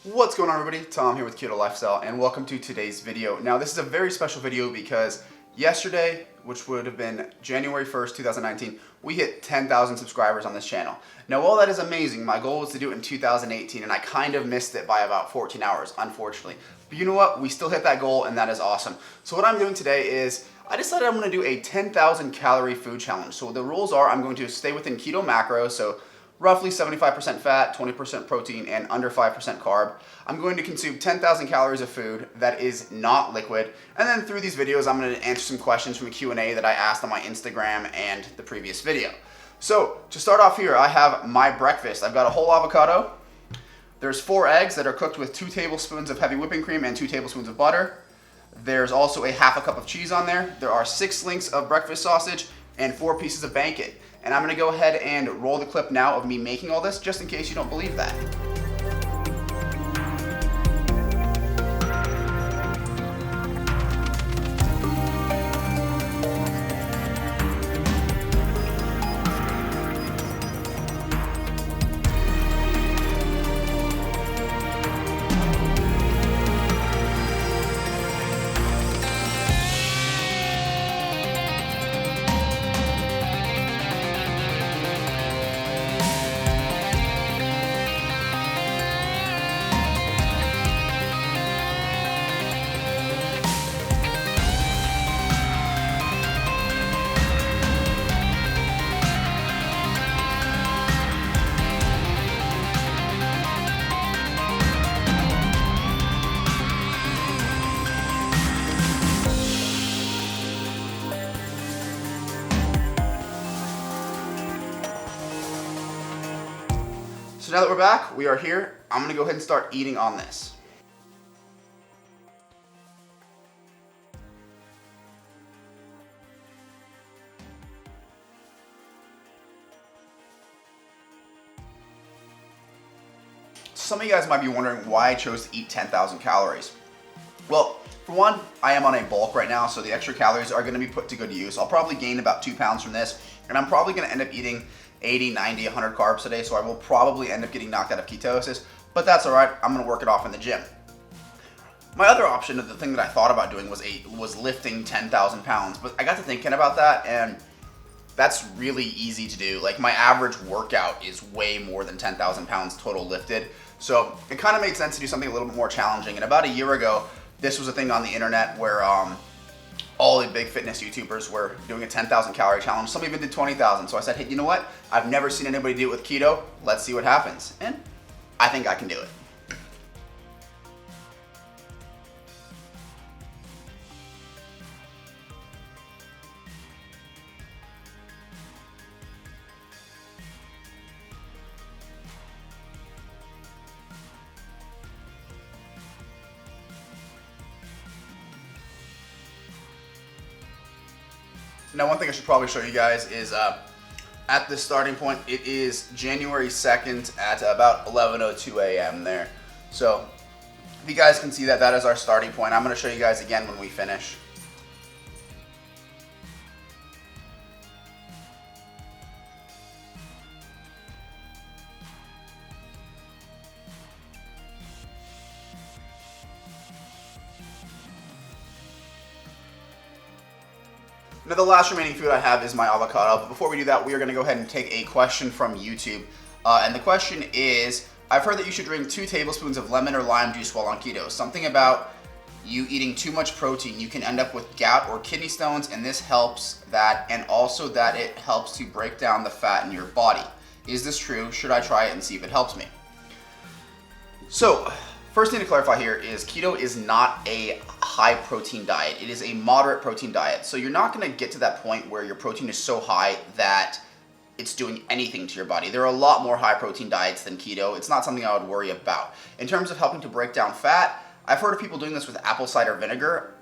What's going on, everybody? Tom here with Keto Lifestyle, and welcome to today's video. Now, this is a very special video because yesterday, which would have been January 1st, 2019, we hit 10,000 subscribers on this channel. Now, while that is amazing, my goal was to do it in 2018, and I kind of missed it by about 14 hours, unfortunately. But you know what? We still hit that goal, and that is awesome. So what I'm doing today is I decided I'm going to do a 10,000 calorie food challenge. So the rules are I'm going to stay within keto macros, so roughly 75% fat, 20% protein, and under 5% carb. I'm going to consume 10,000 calories of food that is not liquid. And then through these videos, I'm going to answer some questions from a Q&A that I asked on my Instagram and the previous video. So to start off here, I have my breakfast. I've got a whole avocado. There's 4 eggs that are cooked with 2 tablespoons of heavy whipping cream and 2 tablespoons of butter. There's also a half a cup of cheese on there. There are 6 links of breakfast sausage and 4 pieces of bacon. And I'm gonna go ahead and roll the clip now of me making all this, just in case you don't believe that. So now that we're back, we are here. I'm gonna go ahead and start eating on this. Some of you guys might be wondering why I chose to eat 10,000 calories. Well, for one, I am on a bulk right now, so the extra calories are gonna be put to good use. I'll probably gain about 2 pounds from this, and I'm probably gonna end up eating 80, 90, 100 carbs today, so I will probably end up getting knocked out of ketosis, but that's all right. I'm gonna work it off in the gym. My other option, the thing that I thought about doing was lifting 10,000 pounds, but I got to thinking about that, and that's really easy to do. Like, my average workout is way more than 10,000 pounds total lifted, so it kind of made sense to do something a little bit more challenging. And about a year ago, this was a thing on the internet where all the big fitness YouTubers were doing a 10,000 calorie challenge. Some even did 20,000. So I said, hey, you know what? I've never seen anybody do it with keto. Let's see what happens. And I think I can do it. Now, one thing I should probably show you guys is at the starting point, it is January 2nd at about 11:02 a.m. there. So if you guys can see that, that is our starting point. I'm going to show you guys again when we finish. Now, the last remaining food I have is my avocado, but before we do that, we are going to go ahead and take a question from YouTube. And the question is, I've heard that you should drink 2 tablespoons of lemon or lime juice while on keto. Something about you eating too much protein. You can end up with gout or kidney stones, and this helps that, and also that it helps to break down the fat in your body. Is this true? Should I try it and see if it helps me? So, first thing to clarify here is keto is not a high protein diet. It is a moderate protein diet. So you're not gonna get to that point where your protein is so high that it's doing anything to your body. There are a lot more high protein diets than keto. It's not something I would worry about. In terms of helping to break down fat, I've heard of people doing this with apple cider vinegar.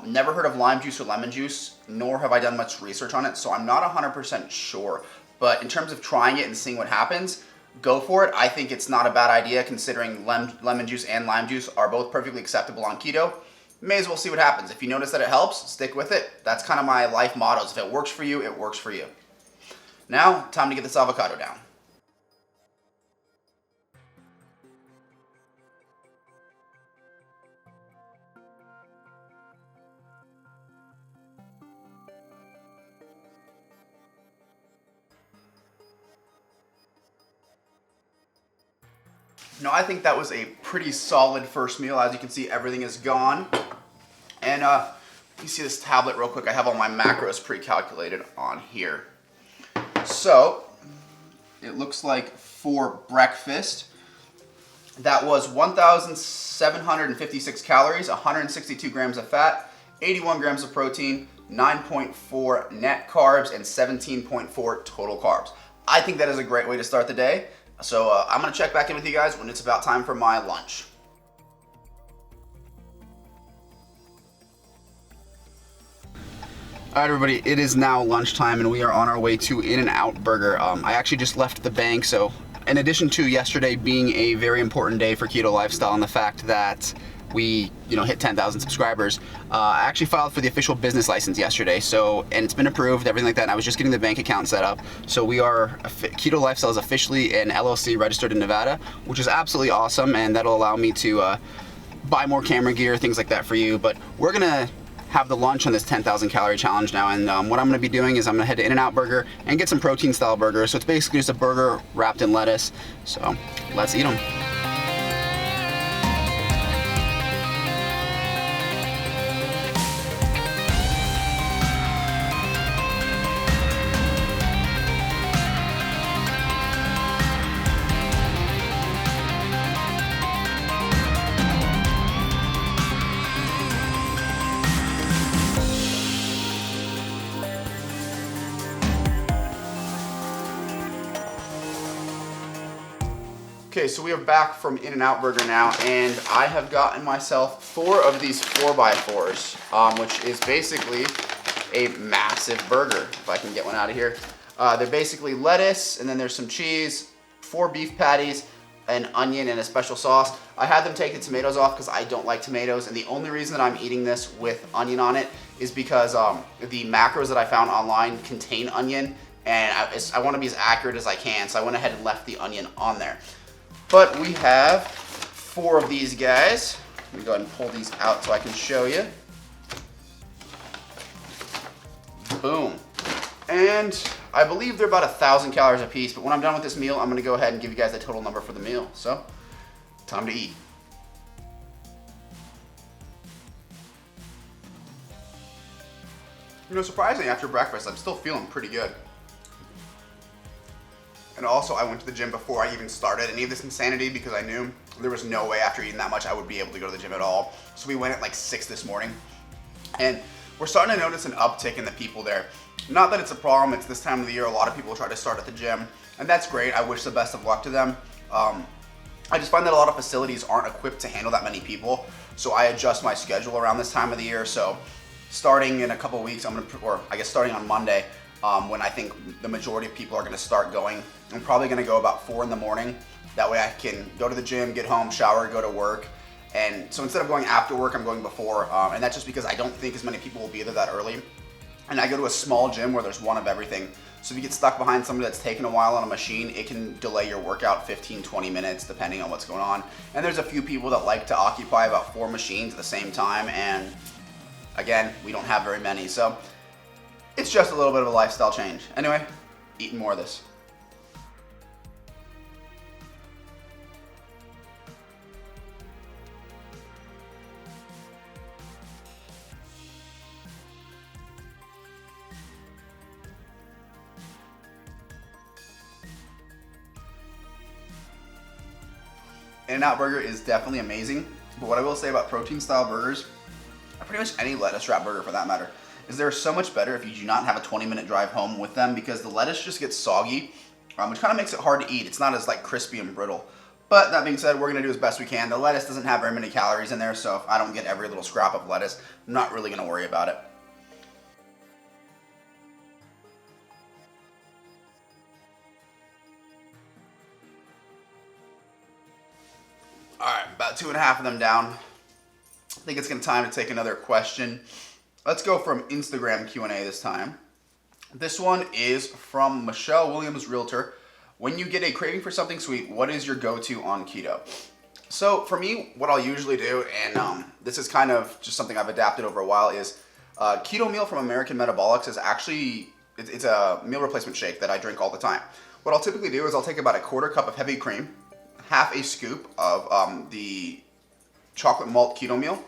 Never heard of lime juice or lemon juice, nor have I done much research on it, so I'm not 100% sure. But in terms of trying it and seeing what happens, go for it. I think it's not a bad idea considering lemon juice and lime juice are both perfectly acceptable on keto. May as well see what happens. If you notice that it helps, stick with it. That's kind of my life mottos. If it works for you, it works for you. Now, time to get this avocado down. No, I think that was a pretty solid first meal. As you can see, everything is gone. And you see this tablet real quick. I have all my macros pre-calculated on here. So it looks like for breakfast, that was 1,756 calories, 162 grams of fat, 81 grams of protein, 9.4 net carbs, and 17.4 total carbs. I think that is a great way to start the day. So I'm gonna check back in with you guys when it's about time for my lunch. All right, everybody, it is now lunchtime and we are on our way to In-N-Out Burger. I actually just left the bank, so in addition to yesterday being a very important day for Keto Lifestyle and the fact that we hit 10,000 subscribers, I actually filed for the official business license yesterday, and it's been approved, everything like that, and I was just getting the bank account set up. So Keto Lifestyle is officially an LLC registered in Nevada, which is absolutely awesome, and that'll allow me to buy more camera gear, things like that for you. But we're gonna have the lunch on this 10,000 calorie challenge now, and what I'm gonna be doing is I'm gonna head to In-N-Out Burger and get some protein style burger. So it's basically just a burger wrapped in lettuce. So let's eat them. Okay, so we are back from In-N-Out Burger now, and I have gotten myself 4 of these 4x4s, which is basically a massive burger, if I can get one out of here. They're basically lettuce, and then there's some cheese, 4 beef patties, an onion, and a special sauce. I had them take the tomatoes off because I don't like tomatoes, and the only reason that I'm eating this with onion on it is because the macros that I found online contain onion, and I want to be as accurate as I can, so I went ahead and left the onion on there. But we have 4 of these guys. Let me go ahead and pull these out so I can show you. Boom. And I believe they're about 1,000 calories a piece, but when I'm done with this meal, I'm gonna go ahead and give you guys the total number for the meal. So, time to eat. Surprisingly, after breakfast, I'm still feeling pretty good. And also, I went to the gym before I even started any of this insanity because I knew there was no way after eating that much I would be able to go to the gym at all. So we went at like 6 this morning. And we're starting to notice an uptick in the people there. Not that it's a problem, it's this time of the year, a lot of people try to start at the gym. And that's great, I wish the best of luck to them. I just find that a lot of facilities aren't equipped to handle that many people. So I adjust my schedule around this time of the year. So starting in a couple weeks, starting on Monday, when I think the majority of people are gonna start going, I'm probably gonna go about 4 in the morning. That way I can go to the gym, get home, shower, go to work. And so instead of going after work, I'm going before. And that's just because I don't think as many people will be there that early. And I go to a small gym where there's one of everything. So if you get stuck behind somebody that's taken a while on a machine, it can delay your workout 15, 20 minutes depending on what's going on. And there's a few people that like to occupy about 4 machines at the same time. And again, we don't have very many. So it's just a little bit of a lifestyle change. Anyway, eating more of this. In-N-Out Burger is definitely amazing, but what I will say about protein style burgers, or pretty much any lettuce wrap burger for that matter, is they're so much better if you do not have a 20-minute drive home with them because the lettuce just gets soggy, which kind of makes it hard to eat. It's not as like crispy and brittle. But that being said, we're gonna do as best we can. The lettuce doesn't have very many calories in there, so if I don't get every little scrap of lettuce, I'm not really gonna worry about it. All right, about 2.5 of them down. I think it's time to take another question. Let's go from Instagram Q&A this time. This one is from Michelle Williams, Realtor. When you get a craving for something sweet, what is your go-to on keto? So for me, what I'll usually do, and this is kind of just something I've adapted over a while, is Keto Meal from American Metabolics is actually, it's a meal replacement shake that I drink all the time. What I'll typically do is I'll take about a 1/4 cup of heavy cream, half a scoop of the chocolate malt keto meal,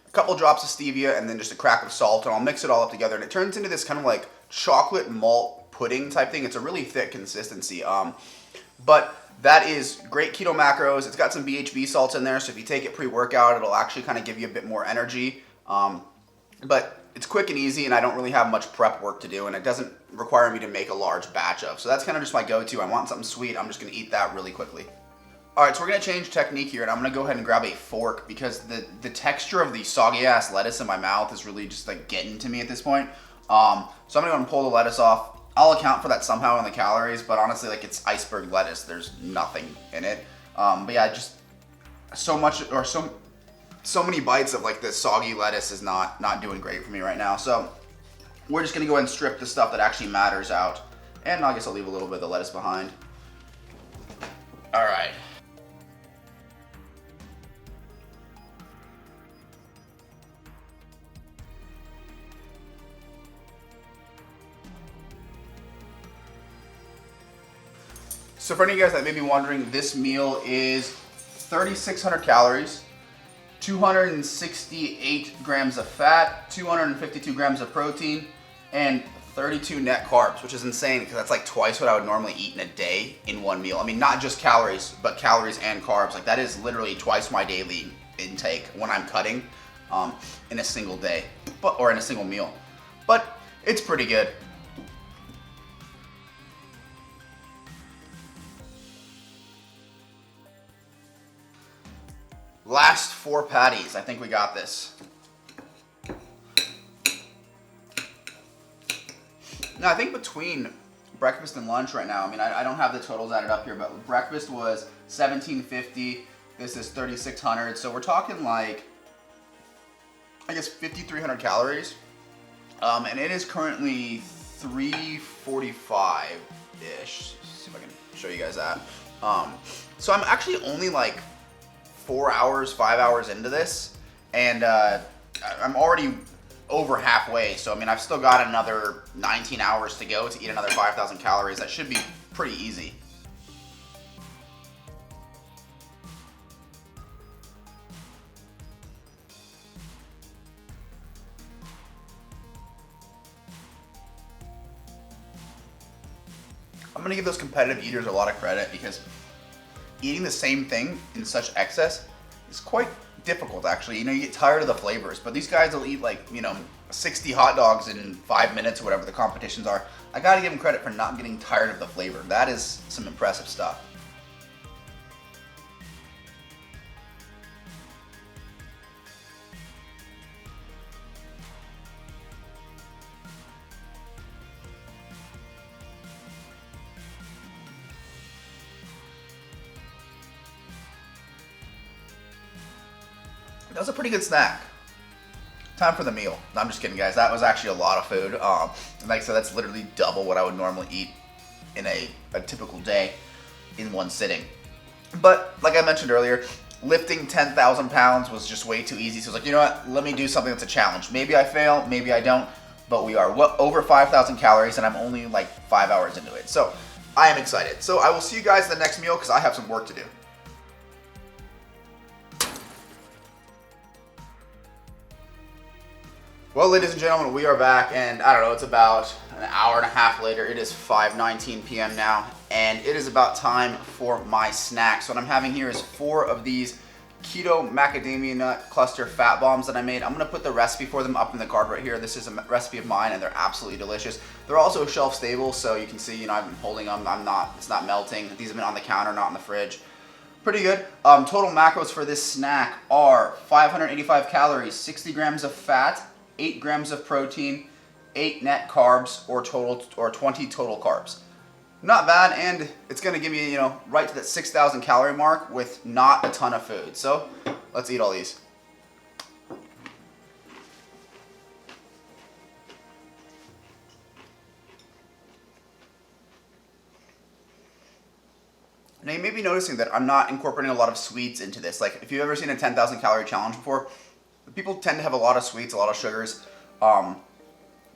a couple drops of stevia, and then just a crack of salt, and I'll mix it all up together, and it turns into this kind of like chocolate malt pudding type thing. It's a really thick consistency, but that is great keto macros. It's got some BHB salts in there, so if you take it pre-workout, it'll actually kind of give you a bit more energy. But it's quick and easy, and I don't really have much prep work to do, and it doesn't require me to make a large batch of. So that's kind of just my go-to. I want something sweet. I'm just going to eat that really quickly. All right, so we're going to change technique here, and I'm going to go ahead and grab a fork because the texture of the soggy-ass lettuce in my mouth is really just like getting to me at this point. So I'm going to go and pull the lettuce off. I'll account for that somehow in the calories, but honestly, like, it's iceberg lettuce. There's nothing in it. But yeah, just so many bites of like this soggy lettuce is not doing great for me right now. So we're just gonna go ahead and strip the stuff that actually matters out. And I guess I'll leave a little bit of the lettuce behind. All right. So for any of you guys that may be wondering, this meal is 3,600 calories, 268 grams of fat, 252 grams of protein, and 32 net carbs, which is insane because that's like twice what I would normally eat in a day in one meal. I mean, not just calories, but calories and carbs. Like, that is literally twice my daily intake when I'm cutting in a single day, or in a single meal. But it's pretty good. Last 4 patties. I think we got this. Now, I think between breakfast and lunch right now, I mean, I don't have the totals added up here, but breakfast was 1,750. This is 3,600. So we're talking like, I guess, 5,300 calories. And it is currently 345-ish. See if I can show you guys that. So I'm actually only like 4 hours, 5 hours into this, and I'm already over halfway. So I mean, I've still got another 19 hours to go to eat another 5,000 calories. That should be pretty easy. I'm gonna give those competitive eaters a lot of credit because eating the same thing in such excess is quite difficult, actually. You know, you get tired of the flavors, but these guys will eat like, 60 hot dogs in 5 minutes or whatever the competitions are. I gotta give them credit for not getting tired of the flavor. That is some impressive stuff. That was a pretty good snack. Time for the meal. No, I'm just kidding, guys. That was actually a lot of food. Like I said, that's literally double what I would normally eat in a typical day in one sitting. But like I mentioned earlier, lifting 10,000 pounds was just way too easy. So I was like, you know what? Let me do something that's a challenge. Maybe I fail, maybe I don't, but we are over 5,000 calories and I'm only like 5 hours into it. So I am excited. So I will see you guys in the next meal because I have some work to do. Well, ladies and gentlemen, we are back, and I don't know, it's about an hour and a half later. It is 5:19 p.m. now, and it is about time for my snack. So what I'm having here is 4 of these keto macadamia nut cluster fat bombs that I made. I'm going to put the recipe for them up in the card right here. This is a recipe of mine, and they're absolutely delicious. They're also shelf stable, so you can see, I've been holding them. It's not melting. These have been on the counter, not in the fridge. Pretty good. Total macros for this snack are 585 calories, 60 grams of fat, 8 grams of protein, 8 net carbs, or 20 total carbs. Not bad, and it's gonna give me, right to that 6,000 calorie mark with not a ton of food. So let's eat all these. Now you may be noticing that I'm not incorporating a lot of sweets into this. Like, if you've ever seen a 10,000 calorie challenge before, people tend to have a lot of sweets, a lot of sugars,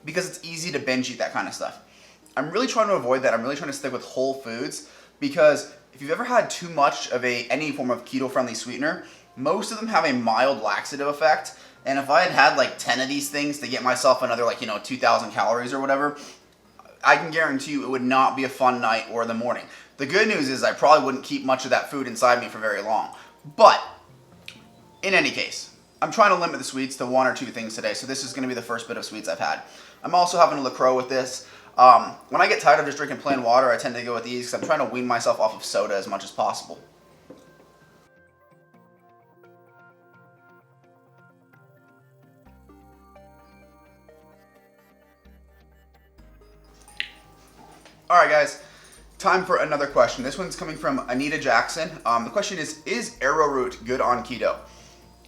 because it's easy to binge eat that kind of stuff. I'm really trying to avoid that. I'm really trying to stick with whole foods because if you've ever had too much of any form of keto-friendly sweetener, most of them have a mild laxative effect. And if I had had like 10 of these things to get myself another 2,000 calories or whatever, I can guarantee you it would not be a fun night or the morning. The good news is I probably wouldn't keep much of that food inside me for very long. But in any case, I'm trying to limit the sweets to 1 or 2 things today, so this is going to be the first bit of sweets I've had. I'm also having a LaCroix with this. When I get tired of just drinking plain water, I tend to go with these because I'm trying to wean myself off of soda as much as possible. Alright guys, time for another question. This one's coming from Anita Jackson. The question is arrowroot good on keto?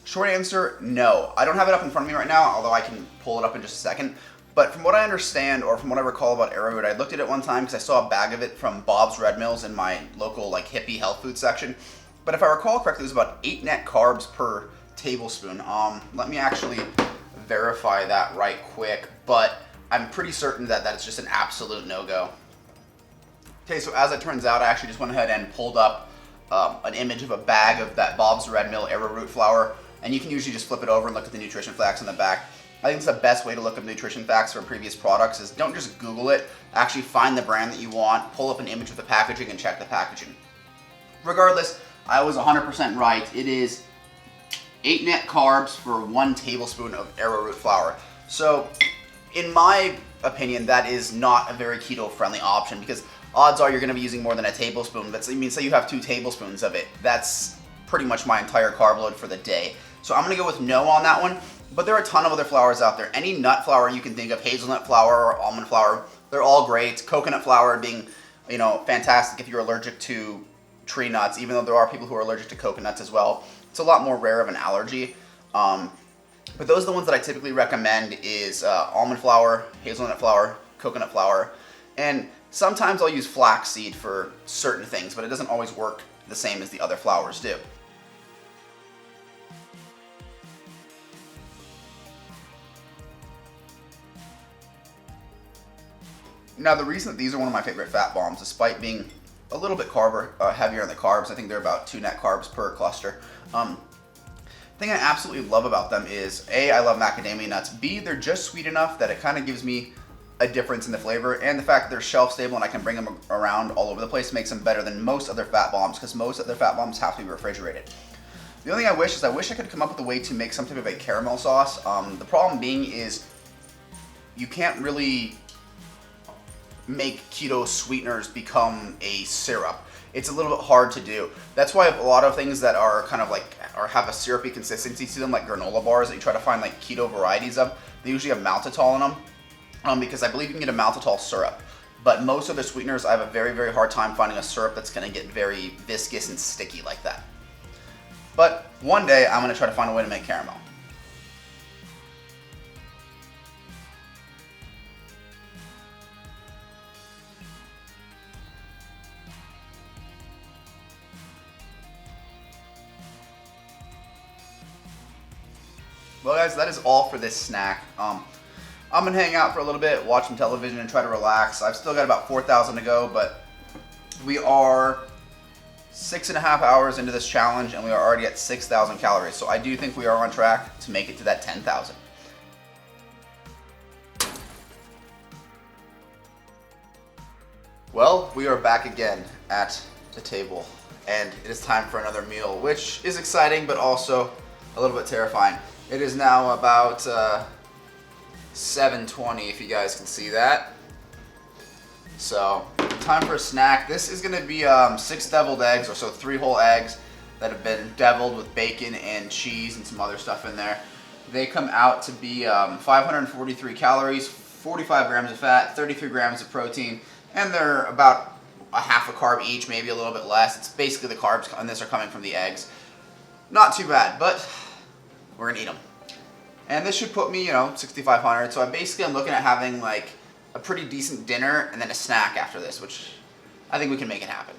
Short answer, no. I don't have it up in front of me right now, although I can pull it up in just a second. But from what I understand, or from what I recall about arrowroot, I looked at it one time because I saw a bag of it from Bob's Red Mills in my local hippie health food section. But if I recall correctly, it was about 8 net carbs per tablespoon. Let me actually verify that right quick, but I'm pretty certain that that's just an absolute no-go. Okay, so as it turns out, I actually just went ahead and pulled up an image of a bag of that Bob's Red Mill arrowroot flour, and you can usually just flip it over and look at the nutrition facts on the back. I think it's the best way to look up nutrition facts for previous products is don't just Google it, actually find the brand that you want, pull up an image of the packaging and check the packaging. Regardless, I was 100% right. It is 8 net carbs for 1 tablespoon of arrowroot flour. So, in my opinion, that is not a very keto-friendly option because odds are you're going to be using more than a tablespoon. Say you have 2 tablespoons of it. That's pretty much my entire carb load for the day. So I'm going to go with no on that one. But there are a ton of other flours out there. Any nut flour you can think of, hazelnut flour or almond flour, they're all great. Coconut flour being, fantastic if you're allergic to tree nuts, even though there are people who are allergic to coconuts as well. It's a lot more rare of an allergy. But those are the ones that I typically recommend is almond flour, hazelnut flour, coconut flour, and sometimes I'll use flaxseed for certain things, but it doesn't always work the same as the other flours do. Now, the reason that these are one of my favorite fat bombs, despite being a little bit heavier on the carbs, I think they're about 2 net carbs per cluster. The thing I absolutely love about them is, A, I love macadamia nuts. B, they're just sweet enough that it kind of gives me a difference in the flavor, and the fact that they're shelf stable and I can bring them around all over the place makes them better than most other fat bombs because most other fat bombs have to be refrigerated. The only thing I wish I could come up with a way to make some type of a caramel sauce. The problem being is you can't really make keto sweeteners become a syrup. It's a little bit hard to do. That's why a lot of things that are kind of or have a syrupy consistency to them, like granola bars that you try to find keto varieties of, they usually have maltitol in them, because I believe you can get a maltitol syrup. But most of the sweeteners, I have a very, very hard time finding a syrup that's gonna get very viscous and sticky like that. But one day, I'm gonna try to find a way to make caramel. Well guys, that is all for this snack. I'm gonna hang out for a little bit, watch some television and try to relax. I've still got about 4,000 to go, but we are 6.5 hours into this challenge and we are already at 6,000 calories. So I do think we are on track to make it to that 10,000. Well, we are back again at the table and it is time for another meal, which is exciting but also a little bit terrifying. It is now about 7:20 if you guys can see that. So, time for a snack. This is gonna be 6 deviled eggs, or so 3 whole eggs that have been deviled with bacon and cheese and some other stuff in there. They come out to be 543 calories, 45 grams of fat, 33 grams of protein, and they're about a half a carb each, maybe a little bit less. It's basically the carbs on this are coming from the eggs. Not too bad, but we're gonna eat them. And this should put me, 6,500. So I'm looking at having a pretty decent dinner and then a snack after this, which I think we can make it happen.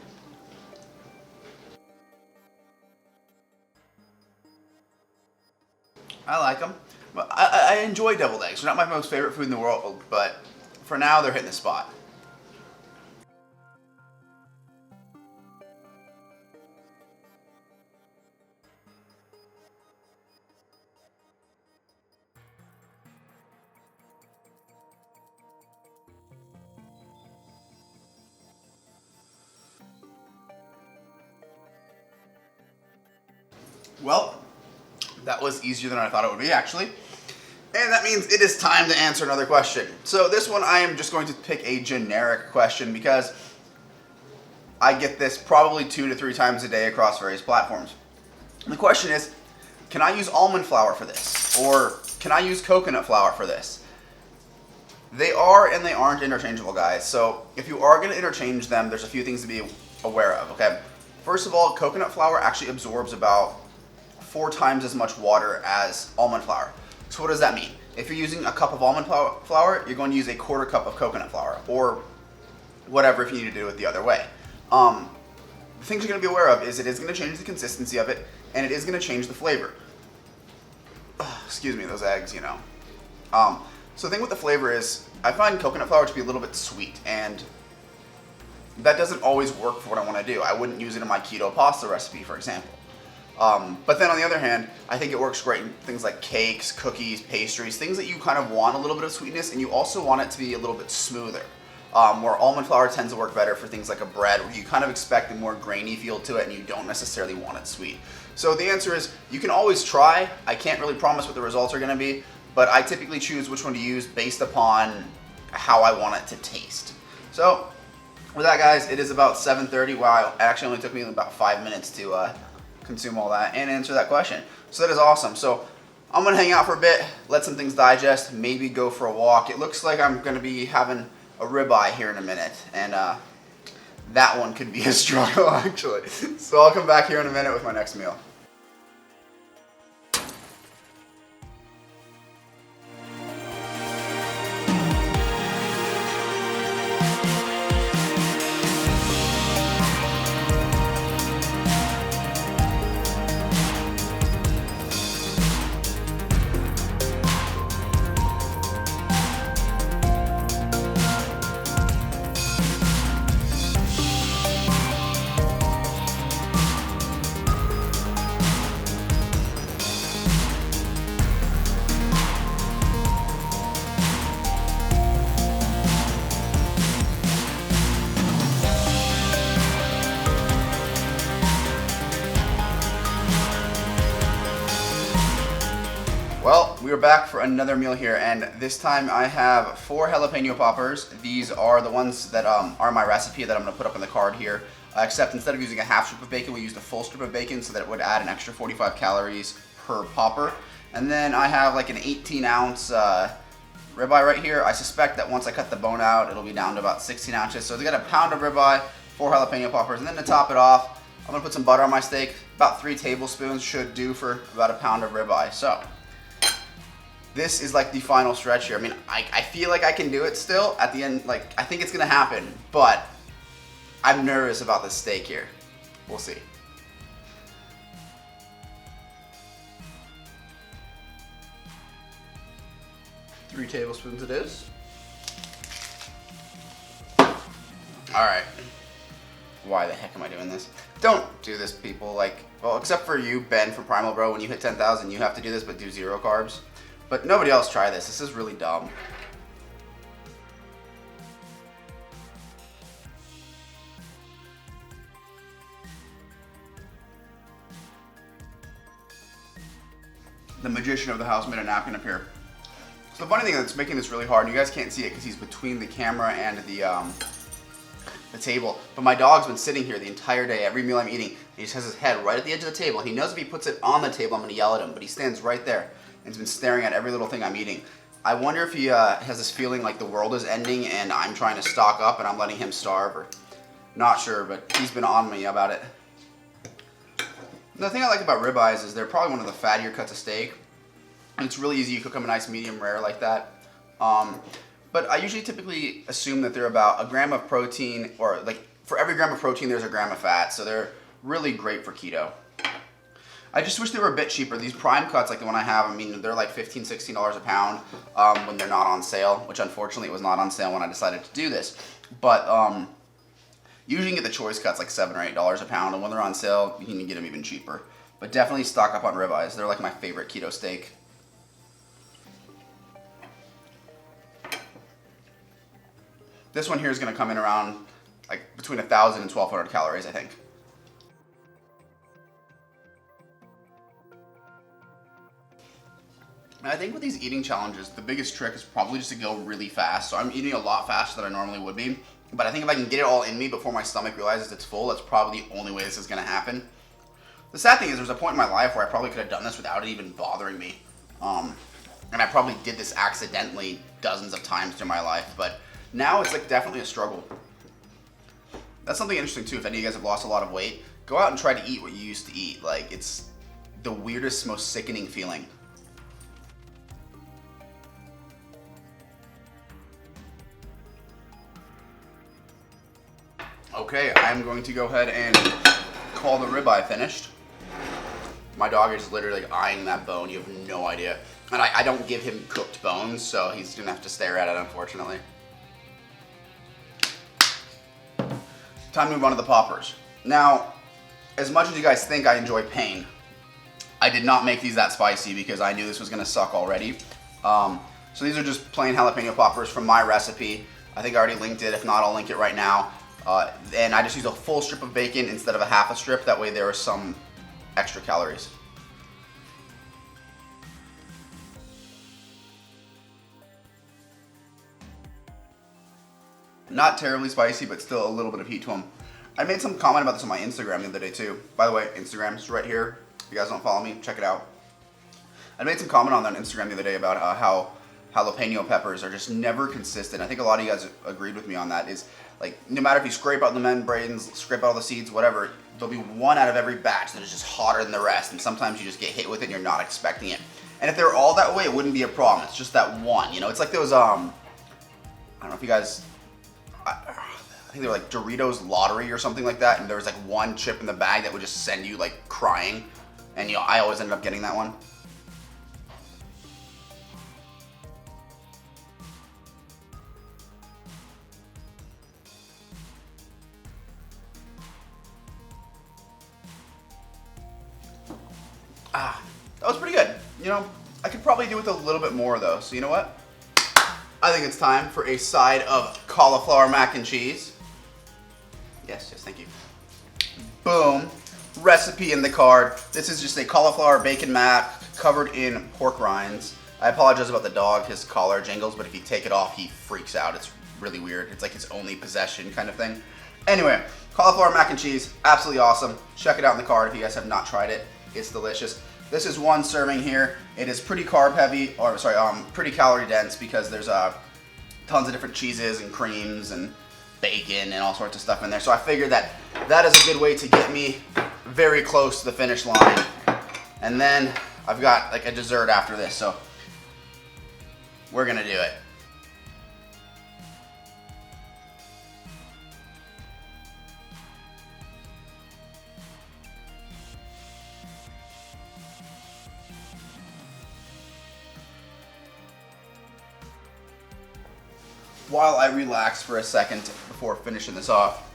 I like them. I enjoy deviled eggs. They're not my most favorite food in the world, but for now they're hitting the spot. Well, that was easier than I thought it would be, actually. And that means it is time to answer another question. So this one I am just going to pick a generic question because I get this probably 2 to 3 times a day across various platforms. And the question is, can I use almond flour for this? Or can I use coconut flour for this? They are and they aren't interchangeable, guys. So if you are going to interchange them, there's a few things to be aware of, okay? First of all, coconut flour actually absorbs about 4 times as much water as almond flour. So what does that mean? If you're using a cup of almond flour, you're going to use a 1/4 cup of coconut flour, or whatever if you need to do it the other way. The things you're going to be aware of is it is going to change the consistency of it, and it is going to change the flavor. Excuse me, those eggs, you know. So the thing with the flavor is, I find coconut flour to be a little bit sweet, and that doesn't always work for what I want to do. I wouldn't use it in my keto pasta recipe, for example. But then on the other hand, I think it works great in things like cakes, cookies, pastries, things that you kind of want a little bit of sweetness, and you also want it to be a little bit smoother. Where almond flour tends to work better for things like a bread, where you kind of expect a more grainy feel to it and you don't necessarily want it sweet. So the answer is, you can always try. I can't really promise what the results are going to be, but I typically choose which one to use based upon how I want it to taste. So with that, guys, it is about 7:30. Wow, it actually only took me about 5 minutes to consume all that and answer that question. So that is awesome. So I'm going to hang out for a bit, let some things digest, maybe go for a walk. It looks like I'm going to be having a ribeye here in a minute, and that one could be a struggle, actually. So I'll come back here in a minute with my next meal. Well, we are back for another meal here, and this time I have 4 jalapeno poppers. These are the ones that are my recipe that I'm going to put up in the card here, except instead of using a half strip of bacon, we used a full strip of bacon so that it would add an extra 45 calories per popper. And then I have like an 18-ounce ribeye right here. I suspect that once I cut the bone out, it'll be down to about 16 ounces. So they got a pound of ribeye, 4 jalapeno poppers, and then to top it off, I'm going to put some butter on my steak. About 3 tablespoons should do for about a pound of ribeye. So this is like the final stretch here. I mean, I feel like I can do it still at the end. Like, I think it's gonna happen, but I'm nervous about this steak here. We'll see. Three tablespoons it is. All right. Why the heck am I doing this? Don't do this, people. Like, well, except for you, Ben from Primal Bro. When you hit 10,000, you have to do this, but do 0 carbs. But nobody else try this. This is really dumb. The magician of the house made a napkin appear. So the funny thing that's making this really hard, and you guys can't see it because he's between the camera and the table, but my dog's been sitting here the entire day, every meal I'm eating. He just has his head right at the edge of the table. He knows if he puts it on the table, I'm going to yell at him, but he stands right there. And he's been staring at every little thing I'm eating. I wonder if he has this feeling like the world is ending and I'm trying to stock up and I'm letting him starve, or not sure, but he's been on me about it. The thing I like about ribeyes is they're probably one of the fattier cuts of steak. And it's really easy. You cook them a nice medium rare like that. But I usually typically assume that they're about a gram of protein, or like for every gram of protein there's a gram of fat. So they're really great for keto. I just wish they were a bit cheaper. These prime cuts, like the one I have, I mean, they're like $15, $16 a pound when they're not on sale, which unfortunately it was not on sale when I decided to do this. But usually you can get the choice cuts like $7 or $8 a pound, and when they're on sale, you can get them even cheaper. But definitely stock up on ribeyes. They're like my favorite keto steak. This one here is going to come in around like between 1,000 and 1,200 calories, I think. And I think with these eating challenges, the biggest trick is probably just to go really fast. So I'm eating a lot faster than I normally would be. But I think if I can get it all in me before my stomach realizes it's full, that's probably the only way this is going to happen. The sad thing is there's a point in my life where I probably could have done this without it even bothering me. And I probably did this accidentally dozens of times through my life. But now it's like definitely a struggle. That's something interesting too. If any of you guys have lost a lot of weight, go out and try to eat what you used to eat. Like, it's the weirdest, most sickening feeling. Okay, I'm going to go ahead and call the ribeye finished. My dog is literally like eyeing that bone. You have no idea. And I don't give him cooked bones, so he's gonna have to stare at it, unfortunately. Time to move on to the poppers. Now, as much as you guys think I enjoy pain, I did not make these that spicy because I knew this was gonna suck already. So these are just plain jalapeno poppers from my recipe. I think I already linked it. If not, I'll link it right now. And I just used a full strip of bacon instead of a half a strip. That way there are some extra calories. Not terribly spicy, but still a little bit of heat to them. I made some comment about this on my Instagram the other day too. By the way, Instagram's right here. If you guys don't follow me, check it out. I made some comment on that on Instagram the other day about how jalapeno peppers are just never consistent. I think a lot of you guys agreed with me on that. Is like, no matter if you scrape out the membranes, scrape out all the seeds, whatever, there'll be one out of every batch that is just hotter than the rest, and sometimes you just get hit with it and you're not expecting it. And if they were all that way, it wouldn't be a problem. It's just that one, you know? It's like those, I don't know if you guys, I think they were like Doritos Lottery or something like that, and there was like one chip in the bag that would just send you like crying, and you know, I always ended up getting that one. That was pretty good. You know, I could probably do with a little bit more though. So you know what? I think it's time for a side of cauliflower mac and cheese. Yes, thank you. Boom. Recipe in the card. This is just a cauliflower bacon mac covered in pork rinds. I apologize about the dog. His collar jingles, but if you take it off, he freaks out. It's really weird. It's like his only possession kind of thing. Anyway, cauliflower mac and cheese, absolutely awesome. Check it out in the card if you guys have not tried it. It's delicious. This is one serving here. It is pretty carb heavy, or sorry, pretty calorie dense because there's tons of different cheeses and creams and bacon and all sorts of stuff in there. So I figured that that is a good way to get me very close to the finish line. And then I've got like a dessert after this, so we're gonna do it. While I relax for a second before finishing this off,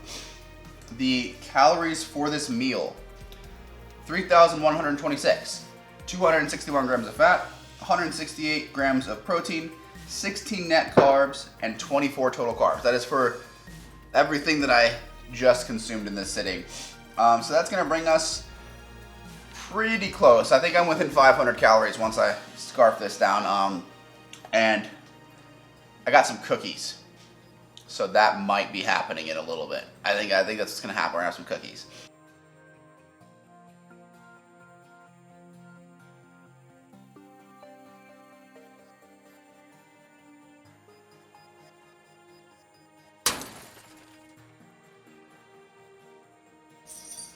the calories for this meal: 3,126, 261 grams of fat, 168 grams of protein, 16 net carbs, and 24 total carbs. That is for everything that I just consumed in this sitting. So that's gonna bring us pretty close. I think I'm within 500 calories once I scarf this down. And I got some cookies, so that might be happening in a little bit. I think that's what's gonna happen. We're gonna have some cookies.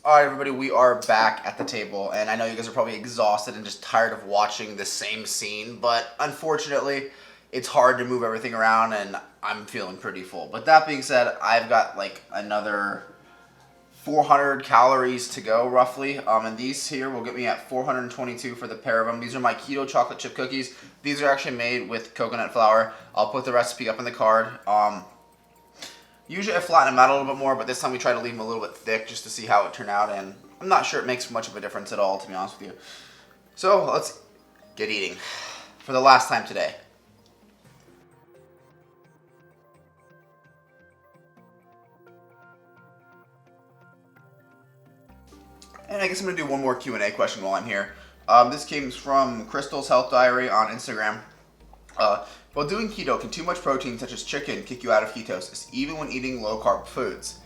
All right, everybody, we are back at the table, and I know you guys are probably exhausted and just tired of watching the same scene, but unfortunately, it's hard to move everything around, and I'm feeling pretty full. But that being said, I've got like another 400 calories to go, roughly. And these here will get me at 422 for the pair of them. These are my keto chocolate chip cookies. These are actually made with coconut flour. I'll put the recipe up in the card. Usually I flatten them out a little bit more, but this time we try to leave them a little bit thick just to see how it turned out, and I'm not sure it makes much of a difference at all, to be honest with you. So let's get eating for the last time today. And I guess I'm going to do one more Q&A question while I'm here. This came from Crystal's Health Diary on Instagram. While doing keto, can too much protein, such as chicken, kick you out of ketosis, even when eating low-carb foods?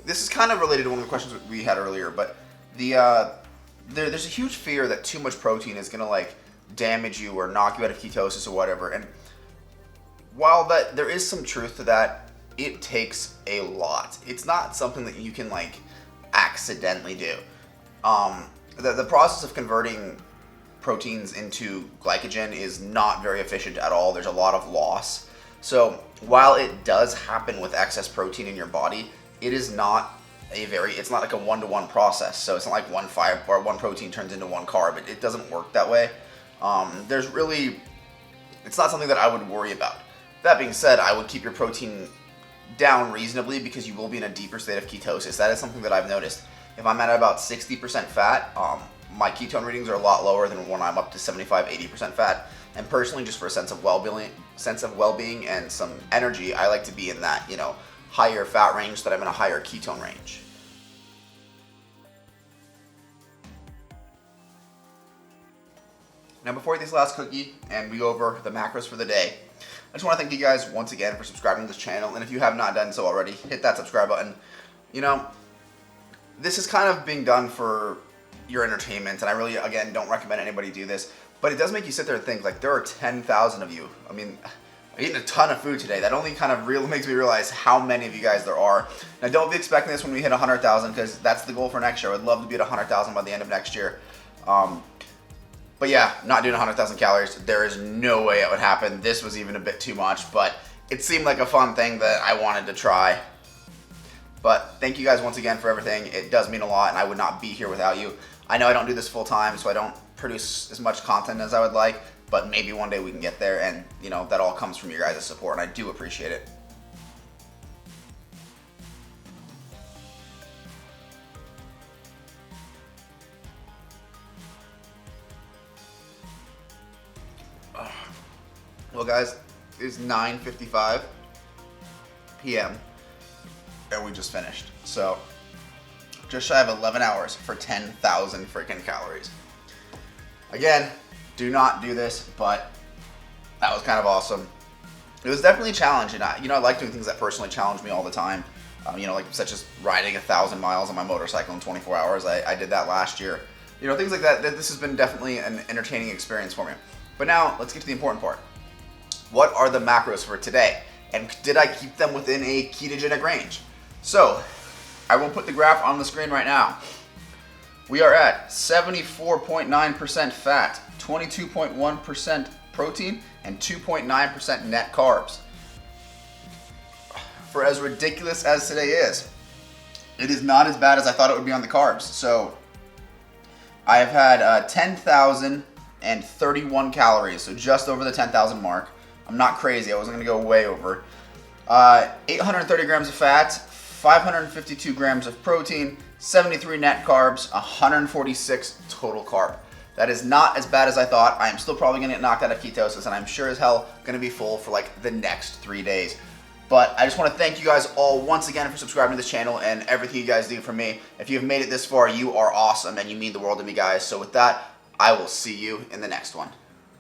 This is kind of related to one of the questions we had earlier, but there's a huge fear that too much protein is going to like damage you or knock you out of ketosis or whatever. And while there is some truth to that, it takes a lot. It's not something that you can like accidentally do. The process of converting proteins into glycogen is not very efficient at all. There's a lot of loss. So while it does happen with excess protein in your body, it's not like a one-to-one process. So it's not like one protein turns into one carb. It doesn't work that way. It's not something that I would worry about. That being said, I would keep your protein down reasonably because you will be in a deeper state of ketosis. That is something that I've noticed. If I'm at about 60% fat, my ketone readings are a lot lower than when I'm up to 75-80% fat. And personally, just for a sense of well-being and some energy, I like to be in that, higher fat range so that I'm in a higher ketone range. Now, before I eat this last cookie and we go over the macros for the day, I just want to thank you guys once again for subscribing to this channel. And if you have not done so already, hit that subscribe button. This is kind of being done for your entertainment, and I really, again, don't recommend anybody do this, but it does make you sit there and think, like, there are 10,000 of you. I mean, I'm eating a ton of food today. That only kind of makes me realize how many of you guys there are. Now, don't be expecting this when we hit 100,000, because that's the goal for next year. I would love to be at 100,000 by the end of next year. But yeah, not doing 100,000 calories, there is no way it would happen. This was even a bit too much, but it seemed like a fun thing that I wanted to try. But thank you guys once again for everything. It does mean a lot, and I would not be here without you. I know I don't do this full time, so I don't produce as much content as I would like, but maybe one day we can get there, and that all comes from your guys' support, and I do appreciate it. Well, guys, it's 9:55 p.m. and we just finished. So, just shy of 11 hours for 10,000 freaking calories. Again, do not do this, but that was kind of awesome. It was definitely a challenge, and I like doing things that personally challenge me all the time. Like such as riding 1,000 miles on my motorcycle in 24 hours. I did that last year. Things like that. This has been definitely an entertaining experience for me. But now, let's get to the important part. What are the macros for today? And did I keep them within a ketogenic range? So, I will put the graph on the screen right now. We are at 74.9% fat, 22.1% protein, and 2.9% net carbs. For as ridiculous as today is, it is not as bad as I thought it would be on the carbs. So, I have had 10,031 calories, so just over the 10,000 mark. I'm not crazy, I wasn't going to go way over. 830 grams of fat, 552 grams of protein, 73 net carbs, 146 total carb. That is not as bad as I thought. I am still probably going to get knocked out of ketosis, and I'm sure as hell going to be full for like the next 3 days. But I just want to thank you guys all once again for subscribing to this channel and everything you guys do for me. If you've made it this far, you are awesome and you mean the world to me, guys. So with that, I will see you in the next one.